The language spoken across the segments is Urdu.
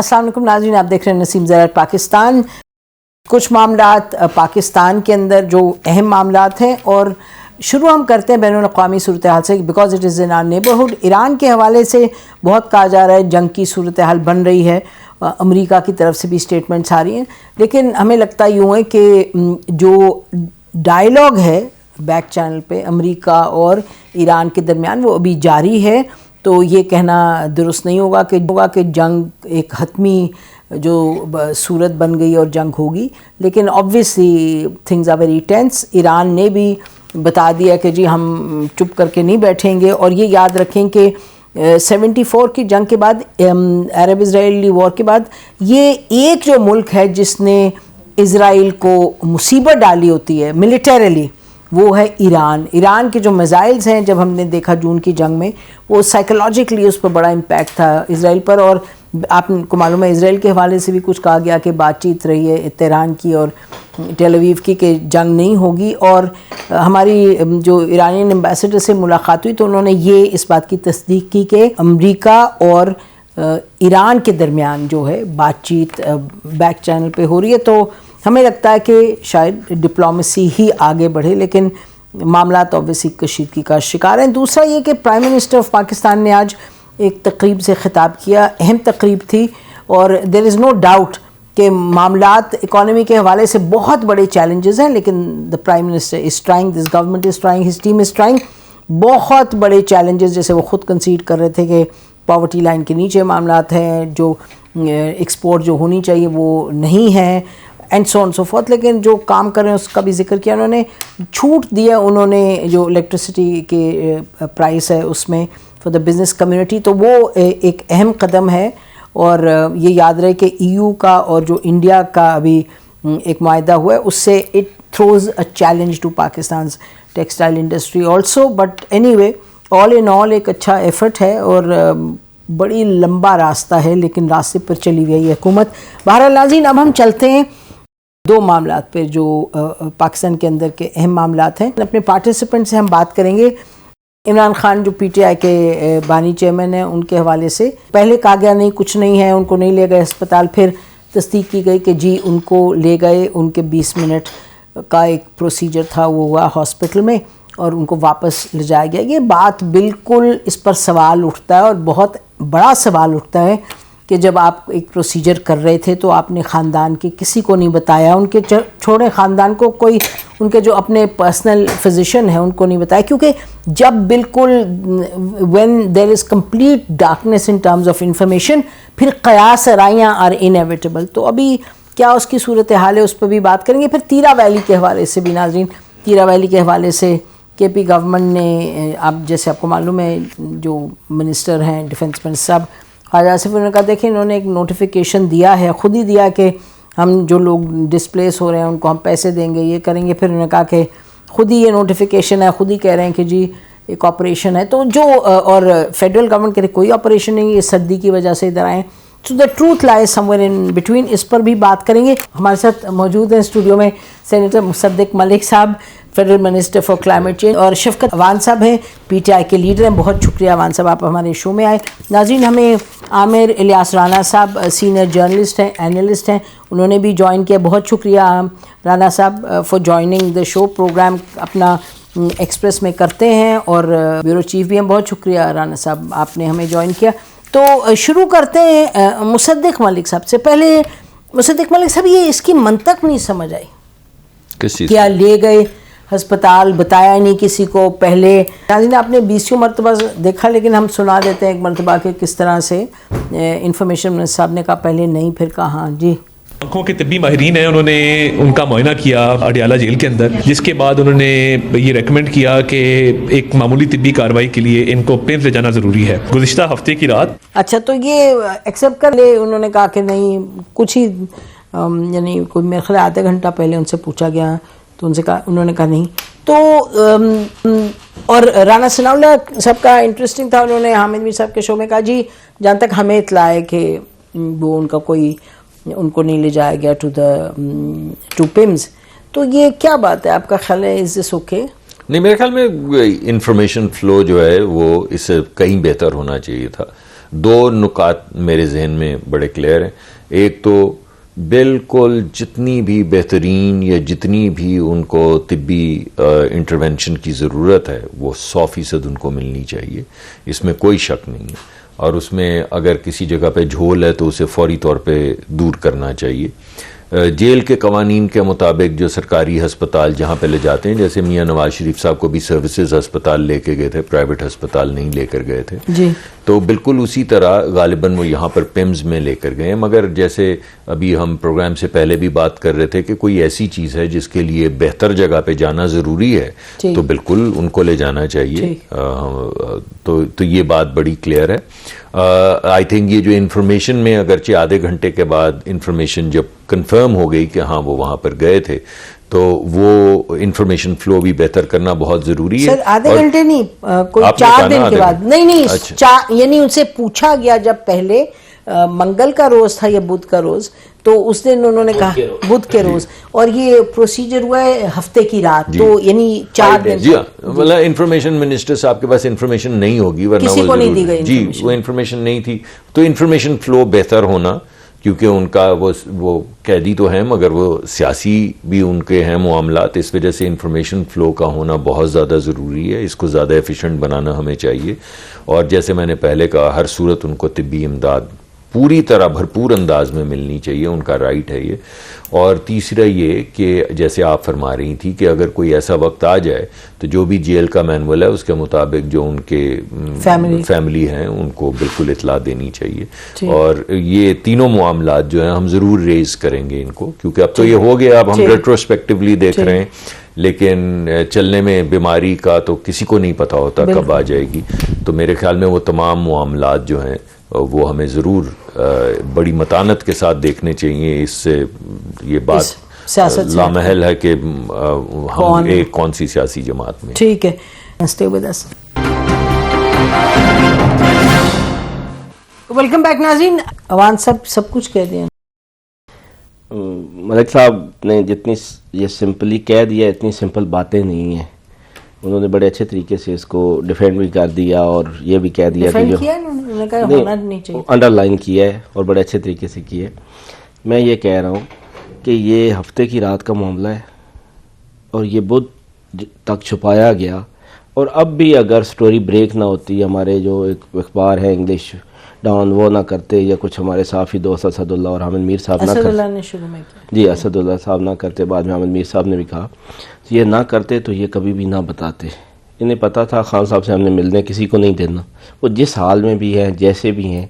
السلام علیکم ناظرین، آپ دیکھ رہے ہیں نسیم زراعت پاکستان. کچھ معاملات پاکستان کے اندر جو اہم معاملات ہیں، اور شروع ہم کرتے ہیں بین الاقوامی صورتحال سے، because it is in our neighbourhood. Iran کے حوالے سے بہت کہا جا رہا ہے جنگ کی صورتحال بن رہی ہے، امریکہ کی طرف سے بھی اسٹیٹمنٹس آ رہی ہیں، لیکن ہمیں لگتا یوں ہے کہ جو ڈائیلاگ ہے بیک چینل پہ امریکہ اور ایران کے درمیان وہ ابھی جاری ہے. تو یہ کہنا درست نہیں ہوگا کہ جنگ ایک حتمی جو صورت بن گئی اور جنگ ہوگی، لیکن obviously things are very tense. Iran نے بھی بتا دیا کہ جی ہم چپ کر کے نہیں بیٹھیں گے، اور یہ یاد رکھیں کہ 74 کی جنگ کے بعد، عرب اسرائیلی وار کے بعد، یہ ایک جو ملک ہے جس نے اسرائیل کو مصیبت ڈالی ہوتی ہے ملیٹریلی، وہ ہے ایران. ایران کے جو میزائلز ہیں، جب ہم نے دیکھا جون کی جنگ میں، وہ سائیکولوجیکلی اس پر بڑا امپیکٹ تھا اسرائیل پر. اور آپ کو معلوم ہے اسرائیل کے حوالے سے بھی کچھ کہا گیا کہ بات چیت رہی ہے تہران کی اور ٹیل اویو کی کہ جنگ نہیں ہوگی. اور ہماری جو ایرانین ایمبیسڈر سے ملاقات ہوئی تو انہوں نے یہ اس بات کی تصدیق کی کہ امریکہ اور ایران کے درمیان جو ہے بات چیت بیک چینل پہ ہو رہی ہے. تو ہمیں لگتا ہے کہ شاید ڈپلومیسی ہی آگے بڑھے، لیکن معاملات اوبیسلی کشیدگی کا شکار ہیں. دوسرا یہ کہ پرائم منسٹر آف پاکستان نے آج ایک تقریب سے خطاب کیا، اہم تقریب تھی، اور دیر از نو ڈاؤٹ کہ معاملات اکانومی کے حوالے سے بہت بڑے چیلنجز ہیں، لیکن the prime minister is trying, this government is trying, his team is trying. بہت بڑے چیلنجز جیسے وہ خود کنسیڈ کر رہے تھے کہ پاورٹی لائن کے نیچے معاملات ہیں، جو ایکسپورٹ جو ہونی چاہیے وہ نہیں ہے، and so on so forth. لیکن جو کام کر رہے ہیں اس کا بھی ذکر کیا، انہوں نے چھوٹ دیا، انہوں نے جو الیکٹریسٹی کے پرائس ہے اس میں فار دا بزنس کمیونٹی، تو وہ ایک اہم قدم ہے. اور یہ یاد رہے کہ ای یو کا اور جو انڈیا کا ابھی ایک معاہدہ ہوا ہے، اس سے it throws a challenge to Pakistan's textile industry also. But anyway all in all ایک اچھا ایفرٹ ہے، اور بڑی لمبا راستہ ہے، لیکن راستے پر چلی ہوئی ہے حکومت. بہرحال ناظرین، اب ہم چلتے ہیں دو معاملات پہ جو پاکستان کے اندر کے اہم معاملات ہیں. اپنے پارٹیسپنٹ سے ہم بات کریں گے. عمران خان جو پی ٹی آئی کے بانی چیئرمین ہیں، ان کے حوالے سے پہلے کہا گیا نہیں کچھ نہیں ہے، ان کو نہیں لے گئے ہسپتال، پھر تصدیق کی گئی کہ جی ان کو لے گئے، ان کے 20 منٹ کا ایک پروسیجر تھا وہ ہوا ہاسپٹل میں، اور ان کو واپس لے جایا گیا. یہ بات بالکل اس پر سوال اٹھتا ہے، اور بہت بڑا سوال اٹھتا ہے کہ جب آپ ایک پروسیجر کر رہے تھے تو آپ نے خاندان کے کسی کو نہیں بتایا، ان کے چھوڑے خاندان کو، کوئی ان کے جو اپنے پرسنل فزیشین ہیں ان کو نہیں بتایا، کیونکہ جب بالکل when there is complete darkness in terms of information، پھر قیاس آرائیاں are inevitable. تو ابھی کیا اس کی صورتحال ہے، اس پہ بھی بات کریں گے. پھر تیرا ویلی کے حوالے سے بھی ناظرین، تیرا ویلی کے حوالے سے کے پی گورنمنٹ نے، اب جیسے آپ کو معلوم ہے جو منسٹر ہیں ڈیفنس منسٹر صاحب خواجہ آصف، انہوں نے کہا دیکھیں انہوں نے ایک نوٹیفیکیشن دیا ہے، خود ہی دیا کہ ہم جو لوگ ڈسپلیس ہو رہے ہیں ان کو ہم پیسے دیں گے، یہ کریں گے. پھر انہوں نے کہا کہ خود ہی یہ نوٹیفیکیشن ہے، خود ہی کہہ رہے ہیں کہ جی ایک آپریشن ہے. تو جو اور فیڈرل گورنمنٹ کہہ رہے کوئی آپریشن نہیں، یہ سردی کی وجہ سے ادھر آئے. So the truth lies somewhere in between. اس پر بھی بات کریں گے. ہمارے ساتھ موجود ہیں اسٹوڈیو میں سینیٹر مصدق ملک صاحب، federal minister for climate change, اور شفقت عوان صاحب ہیں، پی ٹی آئی کے لیڈر ہیں. بہت شکریہ عوان صاحب آپ ہمارے شو میں آئے. ناظرین، ہمیں عامر الیاس رانا صاحب سینئر جرنلسٹ ہیں، اینالسٹ ہیں، انہوں نے بھی جوائن کیا. بہت شکریہ رانا صاحب for joining the show. Programme اپنا ایکسپریس میں کرتے ہیں اور بیورو چیف بھی ہیں. بہت شکریہ رانا صاحب آپ نے ہمیں جوائن کیا. تو شروع کرتے ہیں مصدق ملک صاحب سے. پہلے مصدق ملک صاحب، یہ اس کی منطق نہیں سمجھ آئی، کیا لے گئے ہسپتال، بتایا نہیں کسی کو پہلے. ناظرین، آپ نے 20 مرتبہ دیکھا، لیکن ہم سنا دیتے ہیں ایک مرتبہ کہ کس طرح سے انفارمیشن منسٹر صاحب نے کہا پہلے نہیں، پھر کہا ہاں جی. آنکھوں کے طبی ماہرین ہیں، انہوں نے ان کا معائنہ کیا اڈیالہ جیل کے اندر، جس کے بعد انہوں نے یہ ریکمینڈ کیا کہ ایک معمولی طبی کارروائی کے لیے ان کو پیمز لے جانا ضروری ہے. گزشتہ ہفتے کی رات اچھا، تو یہ ایکسیپٹ کر لے. انہوں نے کہا کہ نہیں کچھ ہی یعنی کوئی میرے خیال آدھا گھنٹہ پہلے ان سے پوچھا گیا تو ان سے کہا، انہوں نے کہا نہیں. تو اور رانا ثناء اللہ صاحب کا انٹرسٹنگ تھا، انہوں نے حامد میر صاحب کے شو میں کہا جی جہاں تک ہمیں اطلاع ہے کہ وہ ان کا کوئی ان کو نہیں لے جایا گیا ٹو پیمز. تو یہ کیا بات ہے، آپ کا خیال ہے از دس اوکے؟ نہیں، میرے خیال میں انفارمیشن فلو جو ہے وہ اس سے کہیں بہتر ہونا چاہیے تھا. دو نکات میرے ذہن میں بڑے کلیئر ہیں. ایک تو بالکل جتنی بھی بہترین یا جتنی بھی ان کو طبی انٹرونشن کی ضرورت ہے وہ 100% ان کو ملنی چاہیے, اس میں کوئی شک نہیں ہے. اور اس میں اگر کسی جگہ پہ جھول ہے تو اسے فوری طور پہ دور کرنا چاہیے. جیل کے قوانین کے مطابق جو سرکاری ہسپتال جہاں پہ لے جاتے ہیں, جیسے میاں نواز شریف صاحب کو بھی سروسز ہسپتال لے کے گئے تھے, پرائیویٹ ہسپتال نہیں لے کر گئے تھے, جی, تو بالکل اسی طرح غالباً وہ یہاں پر پیمز میں لے کر گئے. مگر جیسے ابھی ہم پروگرام سے پہلے بھی بات کر رہے تھے کہ کوئی ایسی چیز ہے جس کے لیے بہتر جگہ پہ جانا ضروری ہے تو بالکل ان کو لے جانا چاہیے. تو یہ بات بڑی کلیئر ہے. آئی تھنک یہ جو انفارمیشن میں اگرچہ آدھے گھنٹے کے بعد انفارمیشن جب کنفرم ہو گئی کہ ہاں وہ وہاں پر گئے تھے, تو وہ انفارمیشن فلو بھی بہتر کرنا بہت ضروری ہے. سر آدھے گھنٹے نہیں, کوئی 4 دن کے بعد, نہیں یعنی ان سے پوچھا گیا جب پہلے منگل کا روز تھا یا بدھ کا روز, تو اس دن انہوں نے کہا بدھ کے روز, اور یہ پروسیجر ہوا ہے ہفتے کی رات, تو یعنی 4 دن. جی مطلب انفارمیشن منسٹر صاحب کے پاس انفارمیشن نہیں ہوگی, ورنہ کسی کو نہیں دی گئی, جی وہ انفارمیشن نہیں تھی. تو انفارمیشن فلو بہتر ہونا, کیونکہ ان کا وہ قیدی تو ہیں مگر وہ سیاسی بھی ان کے ہیں معاملات, اس وجہ سے انفارمیشن فلو کا ہونا بہت زیادہ ضروری ہے. اس کو زیادہ ایفیشینٹ بنانا ہمیں چاہیے. اور جیسے میں نے پہلے کہا, ہر صورت ان کو طبی امداد پوری طرح بھرپور انداز میں ملنی چاہیے, ان کا رائٹ ہے یہ. اور تیسرا یہ کہ جیسے آپ فرما رہی تھی کہ اگر کوئی ایسا وقت آ جائے تو جو بھی جیل کا مینول ہے اس کے مطابق جو ان کے فیملی ہیں ان کو بالکل اطلاع دینی چاہیے. اور یہ تینوں معاملات جو ہیں ہم ضرور ریز کریں گے ان کو, کیونکہ اب تو یہ ہو گیا, اب ہم ریٹروسپیکٹیولی دیکھ رہے ہیں, لیکن چلنے میں بیماری کا تو کسی کو نہیں پتا ہوتا کب آ جائے گی. تو میرے خیال میں وہ تمام معاملات جو ہیں وہ ہمیں ضرور بڑی متانت کے ساتھ دیکھنے چاہیے. اس سے یہ بات لامحل ہے کہ ہم ایک کون سی سیاسی جماعت میں. ٹھیک ہے, stay with us. Welcome back ناظرین. عوان سب کچھ کہہ دیا. ملک صاحب نے جتنی یہ سمپلی کہہ دیا, اتنی سمپل باتیں نہیں ہیں. انہوں نے بڑے اچھے طریقے سے اس کو ڈیفینڈ بھی کر دیا اور یہ بھی کہہ دیا کہ جو انڈر لائن کیا ہے اور بڑے اچھے طریقے سے کیا ہے. میں یہ کہہ رہا ہوں کہ یہ ہفتے کی رات کا معاملہ ہے اور یہ بدھ تک چھپایا گیا. اور اب بھی اگر سٹوری بریک نہ ہوتی, ہمارے جو ایک اخبار ہے انگلش ڈان وہ نہ کرتے, یا کچھ ہمارے صحافی دوست اسد اللہ اور حامد میر صاحب نہ کرتے, جی اسد اللہ صاحب نہ کرتے, بعد میں حامد میر صاحب نے بھی کہا, یہ نہ کرتے تو یہ کبھی بھی نہ بتاتے. انہیں پتا تھا خان صاحب سے ہم نے ملنے کسی کو نہیں دینا, وہ جس حال میں بھی ہیں جیسے بھی ہیں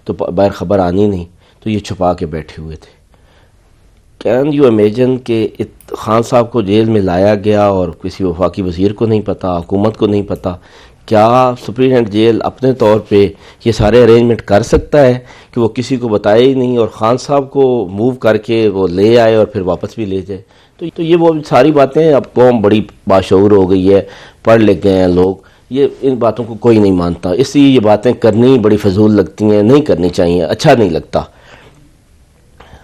تو باہر خبر آنی نہیں, تو یہ چھپا کے بیٹھے ہوئے تھے. کین یو امیجن کہ خان صاحب کو جیل میں لایا گیا اور کسی وفاقی وزیر کو نہیں پتا, حکومت کو نہیں پتا. کیا سپرنٹینڈنٹ جیل اپنے طور پہ یہ سارے ارینجمنٹ کر سکتا ہے کہ وہ کسی کو بتائے ہی نہیں اور خان صاحب کو موو کر کے وہ لے آئے اور پھر واپس بھی لے جائے؟ تو یہ وہ ساری باتیں, اب قوم بڑی باشعور ہو گئی ہے, پڑھ لکھ گئے ہیں لوگ, یہ ان باتوں کو کوئی نہیں مانتا. اس لیے یہ باتیں کرنی بڑی فضول لگتی ہیں, نہیں کرنی چاہیے, اچھا نہیں لگتا.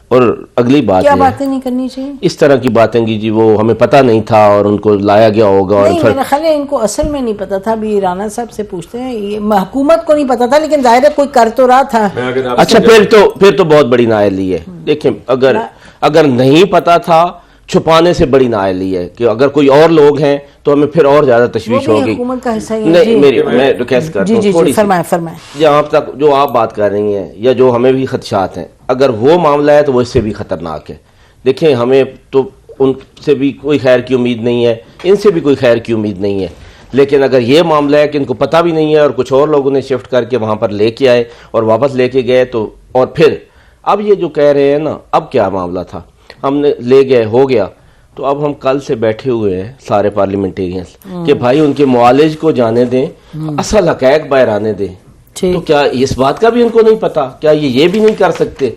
اور اگلی بات کیا باتیں نہیں کرنی چاہیے؟ اس طرح کی باتیں کہ جی وہ ہمیں پتہ نہیں تھا اور ان کو لایا گیا ہوگا. اور میرا خیال ہے ان کو اصل میں نہیں پتا تھا. ابھی رانا صاحب سے پوچھتے ہیں, یہ حکومت کو نہیں پتا تھا, لیکن ظاہر ہے کوئی کر تو رہا تھا. اچھا پھر تو بہت بڑی نااہلی ہے. دیکھیں اگر نہیں پتا تھا, چھپانے سے بڑی نااہلی ہے کہ اگر کوئی اور لوگ ہیں تو ہمیں پھر اور زیادہ تشویش ہوگی. حکومت کا حصہ نہیں, میں ریکویسٹ کرتا ہوں تھوڑی سی, جہاں تک جو آپ بات کر رہی ہیں یا جو ہمیں بھی خدشات ہیں, اگر وہ معاملہ ہے تو وہ اس سے بھی خطرناک ہے. دیکھیں ہمیں تو ان سے بھی کوئی خیر کی امید نہیں ہے, ان سے بھی کوئی خیر کی امید نہیں ہے, لیکن اگر یہ معاملہ ہے کہ ان کو پتہ بھی نہیں ہے اور کچھ اور لوگوں نے شفٹ کر کے وہاں پر لے کے آئے اور واپس لے کے گئے, تو اور پھر اب یہ جو کہہ رہے ہیں نا, اب کیا معاملہ تھا, ہم نے لے گئے ہو گیا, تو اب ہم کل سے بیٹھے ہوئے ہیں سارے پارلیمنٹیرینز کہ بھائی ان کے معالج کو جانے دیں, اصل حقائق باہر آنے دیں. تو کیا اس بات کا بھی ان کو نہیں پتا؟ کیا یہ بھی نہیں کر سکتے؟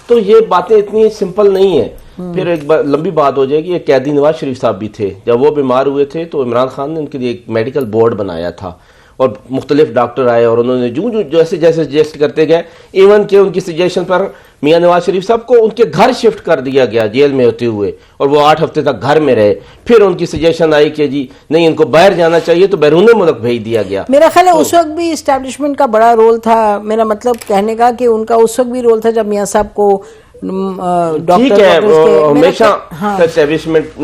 تو یہ باتیں اتنی سمپل نہیں ہیں. پھر ایک لمبی بات ہو جائے گی. ایک قیدی نواز شریف صاحب بھی تھے, جب وہ بیمار ہوئے تھے تو عمران خان نے ان کے لیے ایک میڈیکل بورڈ بنایا تھا, اور مختلف ڈاکٹر آئے اور انہوں نے جو جیسے جیسے سجیسٹ کرتے گئے، ایون کہ ان کی سجیشن پر میاں نواز شریف صاحب کو ان کے گھر شفٹ کر دیا گیا جیل میں ہوتے ہوئے، اور وہ 8 ہفتے تک گھر میں رہے. پھر ان کی سجیشن آئی کہ جی نہیں ان کو باہر جانا چاہیے، تو بیرون ملک بھیج دیا گیا. میرا خیال ہے اس وقت بھی اسٹیبلشمنٹ کا بڑا رول تھا. میرا مطلب کہنے کا کہ ان کا اس وقت بھی رول تھا جب میاں صاحب کو ٹھیک ہے، ہمیشہ اسٹیبلشمنٹ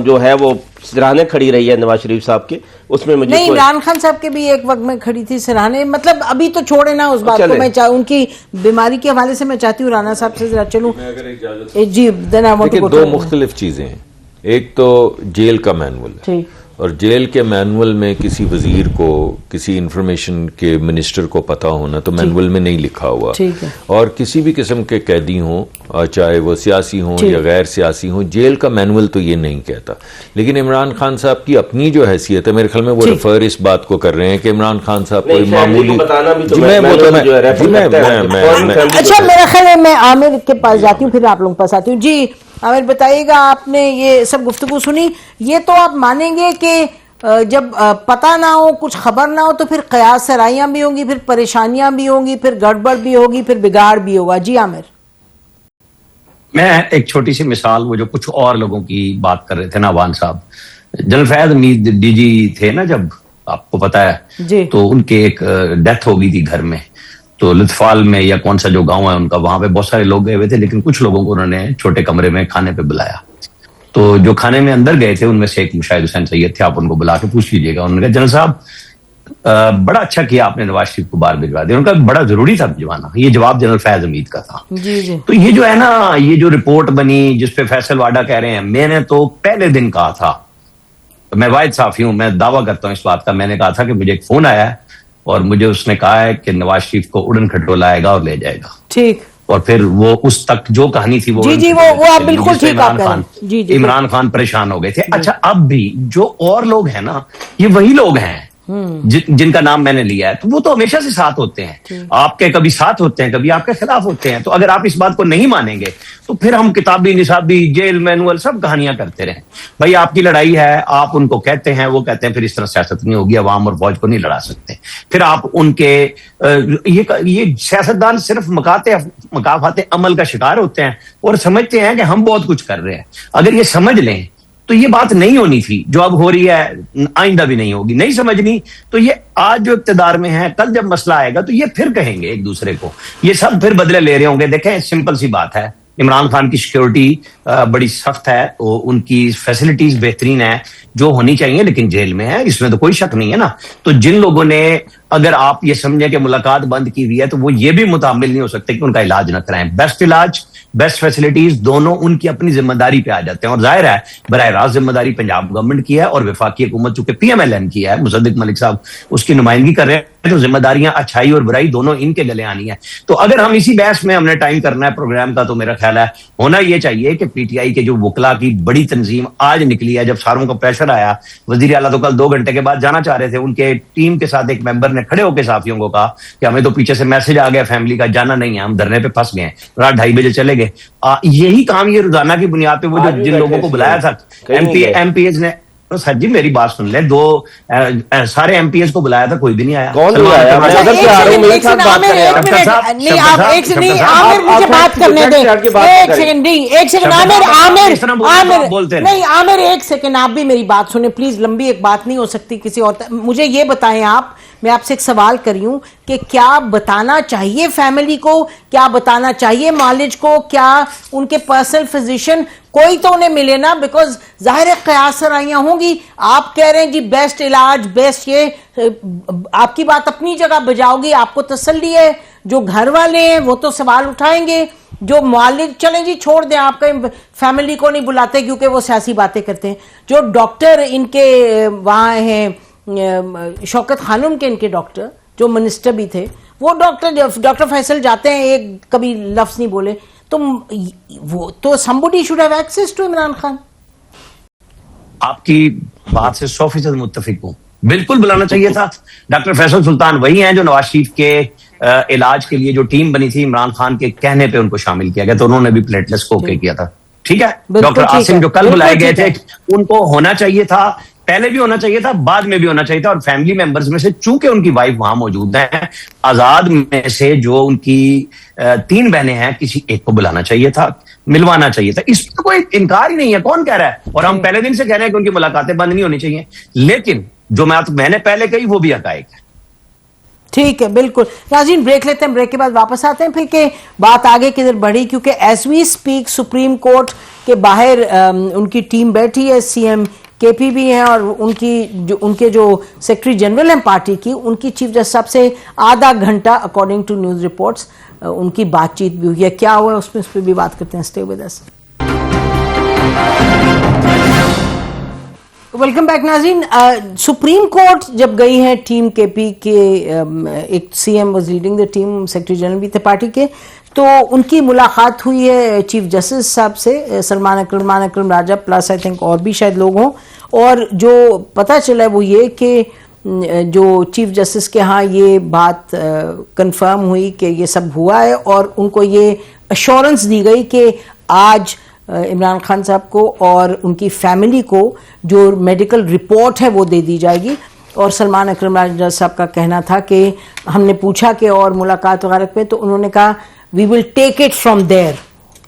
جو ہے وہ سراہنے کھڑی رہی ہے نواز شریف صاحب کے، اس میں مجھے نہیں عمران خان صاحب کے بھی ایک وقت میں کھڑی تھی سراہنے. مطلب ابھی تو چھوڑے نا اس بات کو، میں ان کی بیماری کے حوالے سے میں چاہتی ہوں رانا صاحب سے ذرا چلوں. جی دو مختلف چیزیں ہیں. ایک تو جیل کا مینول، اور جیل کے مینول میں کسی وزیر کو، کسی انفارمیشن کے منسٹر کو پتا ہونا تو مینول میں نہیں لکھا ہوا. اور کسی بھی قسم کے قیدی ہوں، چاہے وہ سیاسی ہوں یا غیر سیاسی ہوں، جیل کا مینول تو یہ نہیں کہتا. لیکن عمران خان صاحب کی اپنی جو حیثیت ہے، میرے خیال میں وہ ریفر اس بات کو کر رہے ہیں کہ عمران خان صاحب کوئی معمولی. اچھا میرا خیال ہے میں عامر کے پاس جاتی ہوں، پھر آپ لوگوں کے پاس آتی ہوں. جی عامر بتائیے گا، آپ نے یہ سب گفتگو سنی، یہ تو آپ مانیں گے کہ جب پتہ نہ ہو، کچھ خبر نہ ہو، تو پھر قیاس سرائیاں بھی ہوں گی، پھر پریشانیاں بھی ہوں گی، پھر گڑبڑ بھی ہوگی، پھر بگاڑ بھی ہوگا. جی عامر. میں ایک چھوٹی سی مثال، وہ جو کچھ اور لوگوں کی بات کر رہے تھے نا عوان صاحب، جنرل فیاض حمید ڈی جی تھے نا جب، آپ کو پتا ہے، تو ان کے ایک ڈیتھ ہو گئی تھی گھر میں، تو لطفال میں یا کون سا جو گاؤں ہے ان کا، وہاں پہ بہت سارے لوگ گئے ہوئے تھے، لیکن کچھ لوگوں کو انہوں نے چھوٹے کمرے میں کھانے پہ بلایا. تو جو کھانے میں اندر گئے تھے ان میں سے ایک مشاہد حسین سید تھے، آپ ان کو بلا کے پوچھ لیجیے گا. انہوں نے کہا جنرل صاحب بڑا اچھا کیا آپ نے نواز شریف کو باہر بھجوا دیا. ان کا بڑا ضروری تھا بھجوانا. یہ جواب جنرل فیاض حمید کا تھا. تو یہ جو ہے نا، یہ جو رپورٹ بنی جس پہ فیصل واڈا کہہ رہے ہیں، میں نے تو پہلے دن کہا تھا، میں واحد صحافی ہوں، میں دعویٰ کرتا ہوں اس بات کا، میں نے کہا تھا کہ مجھے ایک فون آیا ہے اور مجھے اس نے کہا ہے کہ نواز شریف کو اڑن کھٹولا آئے گا اور لے جائے گا. ٹھیک. اور پھر وہ اس تک جو کہانی تھی وہ بالکل ٹھیک. عمران خان پریشان ہو گئے تھے. اچھا اب بھی جو اور لوگ ہیں نا، یہ وہی لوگ ہیں جن کا نام میں نے لیا ہے، تو وہ تو ہمیشہ سے ساتھ ہوتے ہیں. آپ کے کبھی ساتھ ہوتے ہیں، کبھی آپ کے خلاف ہوتے ہیں. تو اگر آپ اس بات کو نہیں مانیں گے تو پھر ہم کتابی نصابی جیل مینول سب کہانیاں کرتے رہیں. بھائی آپ کی لڑائی ہے، آپ ان کو کہتے ہیں، وہ کہتے ہیں پھر اس طرح سیاست نہیں ہوگی، عوام اور فوج کو نہیں لڑا سکتے. پھر آپ ان کے یہ سیاستدان صرف مکافات عمل کا شکار ہوتے ہیں اور سمجھتے ہیں کہ ہم بہت کچھ کر رہے ہیں. اگر یہ سمجھ لیں تو یہ بات نہیں ہونی تھی جو اب ہو رہی ہے، آئندہ بھی نہیں ہوگی. نہیں سمجھنی تو یہ آج جو اقتدار میں ہے، کل جب مسئلہ آئے گا تو یہ پھر کہیں گے ایک دوسرے کو، یہ سب پھر بدلے لے رہے ہوں گے. دیکھیں سمپل سی بات ہے، عمران خان کی سیکیورٹی بڑی سخت ہے، ان کی فیسلٹیز بہترین ہے جو ہونی چاہیے، لیکن جیل میں ہے، اس میں تو کوئی شک نہیں ہے نا. تو جن لوگوں نے، اگر آپ یہ سمجھیں کہ ملاقات بند کی ہوئی ہے، تو وہ یہ بھی متحمل نہیں ہو سکتے کہ ان کا علاج نہ کرائیں. بیسٹ علاج، بیسٹ فیسلٹیز دونوں ان کی اپنی ذمہ داری پہ آ جاتے ہیں. اور ظاہر ہے براہ راست ذمہ داری پنجاب گورنمنٹ کی ہے اور وفاقی حکومت چونکہ پی ایم ایل این کی ہے، مصدق ملک صاحب اس کی نمائندگی کر رہے ہیں، تو ذمہ داریاں اچھائی اور برائی دونوں ان کے گلے آنی ہے. تو اگر ہم اسی بحث میں ہم نے ٹائم کرنا ہے پروگرام کا، تو میرا خیال ہے ہونا یہ چاہیے کہ پی ٹی آئی کے جو وکلا کی بڑی تنظیم آج نکلی ہے، جب ساروں کا پریشر آیا، وزیر اعلیٰ تو کل 2 گھنٹے کے بعد جانا چاہ رہے تھے، ان کے ٹیم کے ساتھ ایک ممبر نے کھڑے ہو کے صحافیوں کو کہا کہ ہمیں تو پیچھے سے میسج آ گیا فیملی کا، جانا نہیں ہے، ہم دھرنے پہ پھنس گئے، رات 2:30 بجے چلے گئے. یہی کام یہ روزانہ کی بنیاد پہ وہ جو جن لوگوں کو بلایا تھا ایم پی ایز نے، سر جی میری بات سن لیں، سارے ایم پی ایس کو بلایا تھا، کوئی بھی نہیں آیا. کون آیا؟ ایک سیکنڈ آپ بھی میری بات سنیں پلیز، لمبی ایک بات نہیں ہو سکتی کسی اور. مجھے یہ بتائیں آپ، میں آپ سے ایک سوال کر رہی ہوں کہ کیا بتانا چاہیے فیملی کو، کیا بتانا چاہیے معالج کو، کیا ان کے پرسنل فزیشین کوئی تو انہیں ملے نا، بیکاز ظاہر قیاس سرائیاں ہوں گی. آپ کہہ رہے ہیں جی بیسٹ علاج، بیسٹ، یہ آپ کی بات اپنی جگہ بجاؤ گی، آپ کو تسلی ہے. جو گھر والے ہیں وہ تو سوال اٹھائیں گے، جو معالج، چلیں جی چھوڑ دیں، آپ کا فیملی کو نہیں بلاتے کیونکہ وہ سیاسی باتیں کرتے ہیں. جو ڈاکٹر ان کے وہاں ہیں، شوکت خانم کے ان کے ڈاکٹر جو منسٹر بھی تھے، وہ ڈاکٹر فیصل جاتے ہیں، ایک کبھی لفظ نہیں بولے، تو وہ تو somebody should have access to Imran Khan. آپ کی بات سے 100% متفق ہوں، بالکل بلانا چاہیے تھا. ڈاکٹر فیصل سلطان وہی ہیں جو نواز شریف کے علاج کے لیے جو ٹیم بنی تھی، عمران خان کے کہنے پہ ان کو شامل کیا گیا، تو انہوں نے بھی پلیٹلیٹس کو اوکے کیا تھا. ٹھیک ہے. ڈاکٹر عاصم جو کل بلائے گئے تھے، ان کو ہونا چاہیے تھا پہلے بھی ہونا چاہیے تھا, بعد میں بھی ہونا چاہیے تھا. اور فیملی ممبرز میں سے چونکہ ان کی وائف وہاں موجود ہیں, آزاد میں سے جو ان کی 3 بہنیں ہیں, کسی ایک کو بلانا چاہیے تھا, ملوانا چاہیے تھا. اس پہ کوئی انکار ہی نہیں ہے. کون کہہ رہا ہے؟ اور ہم پہلے دن سے کہہ رہے ہیں کہ ان کی ملاقاتیں بند نہیں ہونی چاہیے. لیکن جو میں نے پہلے کہی وہ بھی حقائق ہے. ٹھیک ہے, بالکل. ناظرین بریک لیتے ہیں, بریک کے بعد واپس آتے ہیں پھر کہ بات آگے کدھر بڑھی, کیونکہ as we speak Supreme Court کے باہر ان کی ٹیم بیٹھی ہے, سی ایم کے پی بھی ہیں اور ان کے جو سیکرٹری جنرل ہیں پارٹی کی, ان کی چیف جسٹس صاحب سے آدھا گھنٹہ اکارڈنگ ٹو نیوز رپورٹس ان کی بات چیت بھی ہوئی ہے. کیا ہوا ہے اس پہ بھی بات کرتے ہیں. Stay with us. Welcome back ناظرین. سپریم کورٹ جب گئی ہے ٹیم کے پی کے, ایک C M was leading the team, secretary general بھی تھے پارٹی کے, تو ان کی ملاقات ہوئی ہے چیف جسٹس صاحب سے, سلمان اکرم راجہ پلس آئی تھنک اور بھی شاید لوگ ہوں. اور جو پتہ چلا ہے وہ یہ کہ جو چیف جسٹس کے ہاں یہ بات کنفرم ہوئی کہ یہ سب ہوا ہے, اور ان کو یہ ایشورنس دی گئی کہ آج عمران خان صاحب کو اور ان کی فیملی کو جو میڈیکل رپورٹ ہے وہ دے دی جائے گی. اور سلمان اکرم راجہ صاحب کا کہنا تھا کہ ہم نے پوچھا کہ اور ملاقات وغیرہ پہ, تو انہوں نے کہا وی ول ٹیک اٹ فرام دیر,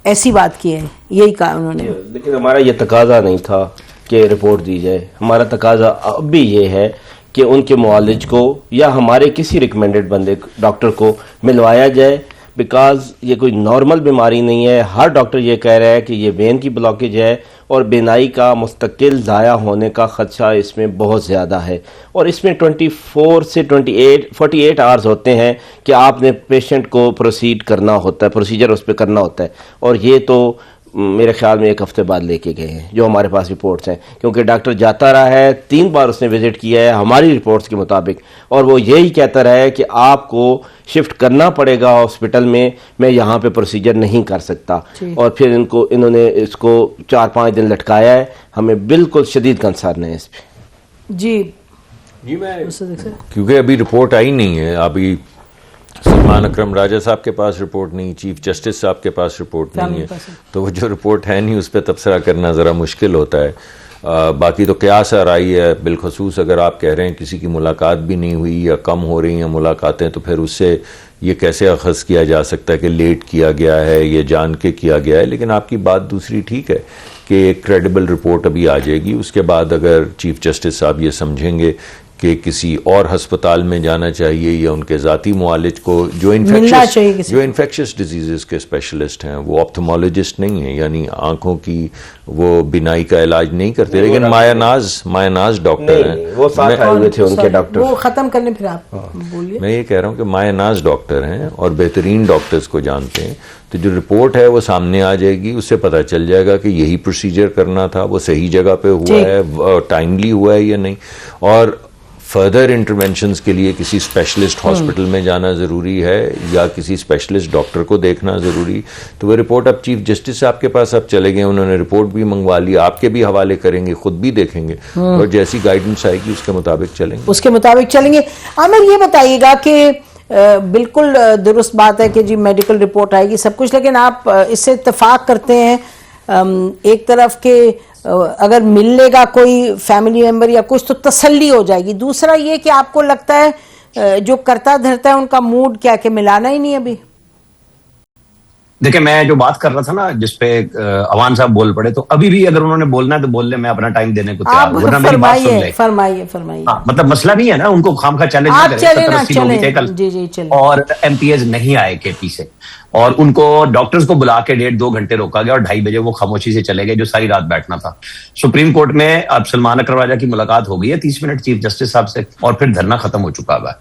ایسی بات کی ہے, یہی کہا انہوں نے. لیکن ہمارا یہ تقاضا نہیں تھا کہ رپورٹ دی جائے. ہمارا تقاضا اب بھی یہ ہے کہ ان کے معالج کو یا ہمارے کسی ریکمینڈڈ بندے ڈاکٹر کو ملوایا جائے, بیکاز یہ کوئی نارمل بیماری نہیں ہے. ہر ڈاکٹر یہ کہہ رہا ہے کہ یہ وین کی بلاکیج ہے اور بینائی کا مستقل ضائع ہونے کا خدشہ اس میں بہت زیادہ ہے. اور اس میں 24 سے 48 آورز ہوتے ہیں کہ آپ نے پیشنٹ کو پروسیڈ کرنا ہوتا ہے, پروسیجر اس پہ کرنا ہوتا ہے. اور یہ تو میرے خیال میں 1 ہفتے بعد لے کے گئے ہیں جو ہمارے پاس رپورٹس ہیں, کیونکہ ڈاکٹر جاتا رہا ہے, 3 بار اس نے وزٹ کیا ہے ہماری رپورٹس کے مطابق, اور وہ یہی کہتا رہا ہے کہ آپ کو شفٹ کرنا پڑے گا ہاسپٹل میں یہاں پہ پروسیجر نہیں کر سکتا. اور پھر انہوں نے اس کو 4-5 دن لٹکایا ہے. ہمیں بالکل شدید کنسرن ہے اس پہ. جی میں کیونکہ ابھی رپورٹ آئی نہیں ہے, ابھی سلمان اکرم راجہ صاحب کے پاس رپورٹ نہیں, چیف جسٹس صاحب کے پاس رپورٹ نہیں ہے, تو وہ جو رپورٹ ہے نہیں اس پہ تبصرہ کرنا ذرا مشکل ہوتا ہے. باقی تو قیاس آرائی ہے, بالخصوص اگر آپ کہہ رہے ہیں کسی کی ملاقات بھی نہیں ہوئی یا کم ہو رہی ہیں ملاقاتیں, تو پھر اس سے یہ کیسے اخذ کیا جا سکتا ہے کہ لیٹ کیا گیا ہے, یہ جان کے کیا گیا ہے. لیکن آپ کی بات دوسری ٹھیک ہے کہ ایک کریڈیبل رپورٹ ابھی آ جائے گی. اس کے بعد اگر چیف جسٹس صاحب یہ سمجھیں گے کہ کسی اور ہسپتال میں جانا چاہیے یا ان کے ذاتی معالج کو جو انفیکشس ڈیزیزز کے اسپیشلسٹ ہیں, وہ آپتھمولوجسٹ نہیں ہیں, یعنی آنکھوں کی وہ بینائی کا علاج نہیں کرتے, لیکن مایا ناز ڈاکٹر ہیں, وہ ساتھ آئے ہوئے تھے ان کے ڈاکٹر. وہ ختم کرنے پھر آپ بولیے. میں یہ کہہ رہا ہوں کہ مایا ناز ڈاکٹر ہیں اور بہترین ڈاکٹرز کو جانتے ہیں, تو جو رپورٹ ہے وہ سامنے آ جائے گی, اس سے پتہ چل جائے گا کہ یہی پروسیجر کرنا تھا, وہ صحیح جگہ پہ ہوا ہے, ٹائملی ہوا ہے یا نہیں. اور فردر انٹرونشنز کے لیے کسی اسپیشلسٹ ہاسپٹل میں جانا ضروری ہے یا کسی اسپیشلسٹ ڈاکٹر کو دیکھنا ضروری. تو وہ رپورٹ اب چیف جسٹس صاحب کے پاس اب چلے گئے, انہوں نے رپورٹ بھی منگوا لی, آپ کے بھی حوالے کریں گے, خود بھی دیکھیں گے, اور جیسی گائیڈنس آئے گی اس کے مطابق چلیں گے. عامر یہ بتائیے گا کہ بالکل درست بات ہے کہ جی میڈیکل رپورٹ آئے گی سب کچھ, لیکن آپ اس سے اتفاق کرتے ہیں ایک طرف کہ اگر مل لے گا کوئی فیملی ممبر یا کچھ تو تسلی ہو جائے گی, دوسرا یہ کہ آپ کو لگتا ہے جو کرتا دھرتا ہے ان کا موڈ کیا کہ ملانا ہی نہیں ابھی. دیکھیں میں جو بات کر رہا تھا نا جس پہ عوان صاحب بول پڑے, تو ابھی بھی اگر انہوں نے بولنا ہے تو بول لیں, میں اپنا ٹائم دینے کو تیار ہوں. فرمائیے. مطلب مسئلہ نہیں ہے نا, ان کو خام خواہ چیلنج اور ایم پی ایز نہیں آئے کے پی سے, اور ان کو ڈاکٹرز کو بلا کے 1.5-2 گھنٹے روکا گیا اور 2:30 بجے وہ خاموشی سے چلے گئے جو ساری رات بیٹھنا تھا. سپریم کورٹ میں اب سلمان اکرم راجہ کی ملاقات ہو گئی ہے 30 منٹ چیف جسٹس صاحب سے, اور پھر دھرنا ختم ہو چکا ہوا ہے.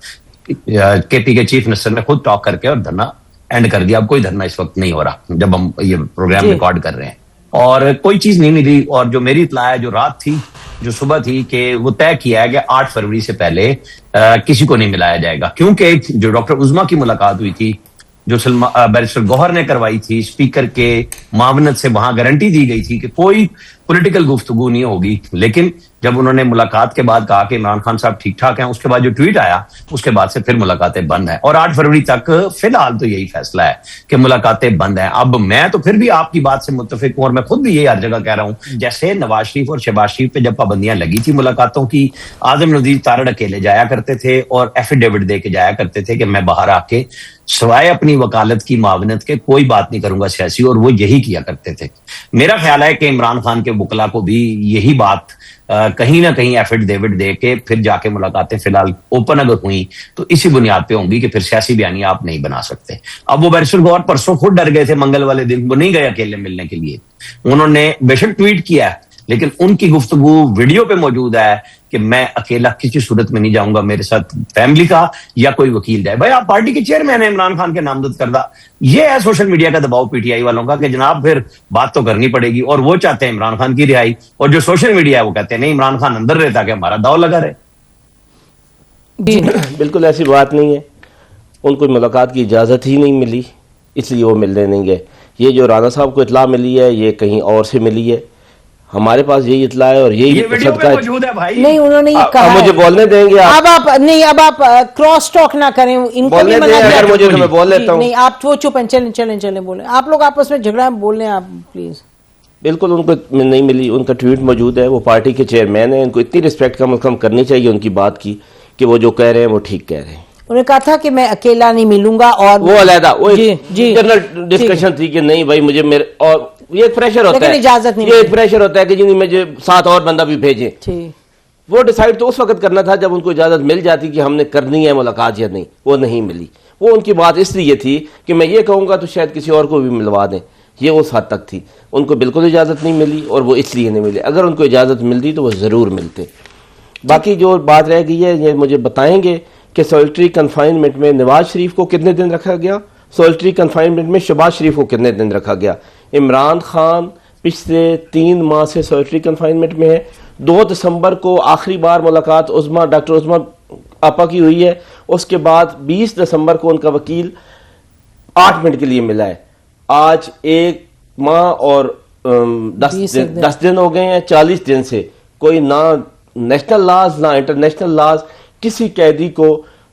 کے پی کے چیف منسٹر نے خود ٹاک کر کے اور دھرنا اینڈ کر دیا. اب کوئی دھرنا اس وقت نہیں ہو رہا جب ہم یہ پروگرام ریکارڈ کر رہے ہیں, اور کوئی چیز نہیں ملی. اور جو میری اطلاع ہے جو رات تھی جو صبح تھی کہ وہ طے کیا ہے کہ 8 فروری سے پہلے کسی کو نہیں ملایا جائے گا, کیونکہ جو ڈاکٹر عظما کی ملاقات ہوئی تھی جو بیرسٹر گوہر نے کروائی تھی, اسپیکر کے معاونت سے وہاں گارنٹی دی گئی تھی کہ کوئی پولیٹیکل گفتگو نہیں ہوگی. لیکن جب انہوں نے ملاقات کے بعد کہا کہ عمران خان صاحب ٹھیک ٹھاک ہیں, اس کے بعد جو ٹویٹ آیا اس کے بعد سے پھر ملاقاتیں بند ہیں, اور 8 فروری تک فی الحال تو یہی فیصلہ ہے کہ ملاقاتیں بند ہیں. اب میں تو پھر بھی آپ کی بات سے متفق ہوں, اور میں خود بھی یہ ہر جگہ کہہ رہا ہوں, جیسے نواز شریف اور شہباز شریف پہ جب پابندیاں لگی تھی ملاقاتوں کی, اعظم نذیر تارڑ اکیلے جایا کرتے تھے اور ایفیڈیوٹ دے کے جایا کرتے تھے کہ میں باہر آ کے سوائے اپنی وکالت کی معاونت کے کوئی بات نہیں کروں گا سیاسی, اور وہ یہی کیا کرتے تھے. میرا خیال ہے کہ عمران خان کے وکلا کو بھی یہی بات کہیں نہ کہیں ایفیڈیوٹ دے کے پھر جا کے ملاقاتیں فی الحال اوپن اگر ہوئی تو اسی بنیاد پہ ہوں گی کہ پھر سیاسی بیانیہ آپ نہیں بنا سکتے. اب وہ بیرسٹر گوہر پرسوں خود ڈر گئے تھے, منگل والے دن وہ نہیں گئے اکیلے ملنے کے لیے, انہوں نے بے شک ٹویٹ کیا ہے لیکن ان کی گفتگو ویڈیو پہ موجود ہے کہ میں اکیلا کسی صورت میں نہیں جاؤں گا, میرے ساتھ فیملی کا یا کوئی وکیل جائے. بھائی آپ پارٹی کے چیئرمین ہیں, عمران خان کے نامزد کردہ, یہ ہے سوشل میڈیا کا دباؤ پی ٹی آئی والوں کا کہ جناب پھر بات تو کرنی پڑے گی, اور وہ چاہتے ہیں عمران خان کی رہائی, اور جو سوشل میڈیا ہے وہ کہتے ہیں نہیں عمران خان اندر رہتا کہ ہمارا داؤ لگا رہے. جی بالکل ایسی بات نہیں ہے, ان کو ملاقات کی اجازت ہی نہیں ملی اس لیے وہ ملنے نہیں گئے. یہ جو رانا صاحب کو اطلاع ملی ہے یہ کہیں اور سے ملی ہے, ہمارے پاس یہی اطلاع ہے اور یہی ویڈیو پہ موجود ہے بھائی. نہیں انہوں نے یہ کہا, مجھے بولنے دیں گے اب آپ نہیں, اب آپ کراس ٹاک نہ کریں, ان کو بھی منع اگر مجھے تو میں بول لیتا ہوں. نہیں آپ وہ چپ ہیں, چلیں بولیں, آپ لوگ آپس میں جھگڑا بول لیں آپ پلیز. بالکل ان کو نہیں ملی, ان کا ٹویٹ موجود ہے, وہ پارٹی کے چیئرمین ہیں, ان کو اتنی رسپیکٹ کم از کم کرنی چاہیے ان کی بات کی کہ وہ جو کہہ رہے ہیں وہ ٹھیک کہہ رہے ہیں. انہوں نے کہا تھا کہ میں اکیلا نہیں ملوں گا, اور وہ علیحدہ وہ جی جنرل ڈسکشن تھی کہ نہیں بھائی مجھے میرے, اور یہ ایک پریشر ہوتا ہے, اجازت نہیں, یہ ایک پریشر ہوتا ہے کہ جی مجھے 7 اور بندہ بھی بھیجیں. وہ ڈیسائیڈ تو اس وقت کرنا تھا جب ان کو اجازت مل جاتی کہ ہم نے کرنی ہے ملاقات یا نہیں, وہ نہیں ملی. وہ ان کی بات اس لیے تھی کہ میں یہ کہوں گا تو شاید کسی اور کو بھی ملوا دیں, یہ اس حد تک تھی. ان کو بالکل اجازت نہیں ملی اور وہ اس لیے نہیں ملی, اگر ان کو اجازت ملتی تو وہ ضرور ملتے. باقی جو بات رہ گئی ہے یہ مجھے بتائیں گے کہ سولٹری کنفائنمنٹ میں نواز شریف کو کتنے دن رکھا گیا, سولٹری کنفائنمنٹ میں شہباز شریف کو کتنے دن رکھا گیا. عمران خان پچھلے 3 ماہ سے سولٹری کنفائنمنٹ میں ہے. 2 دسمبر کو آخری بار ملاقات ڈاکٹر عظمیٰ آپا کی ہوئی ہے, اس کے بعد 20 دسمبر کو ان کا وکیل 8 منٹ کے لیے ملا ہے. آج 1 ماہ اور 10 دن ہو گئے ہیں. 40 دن سے کوئی نہ نیشنل لاز نہ انٹرنیشنل لاز کسی قیدی کو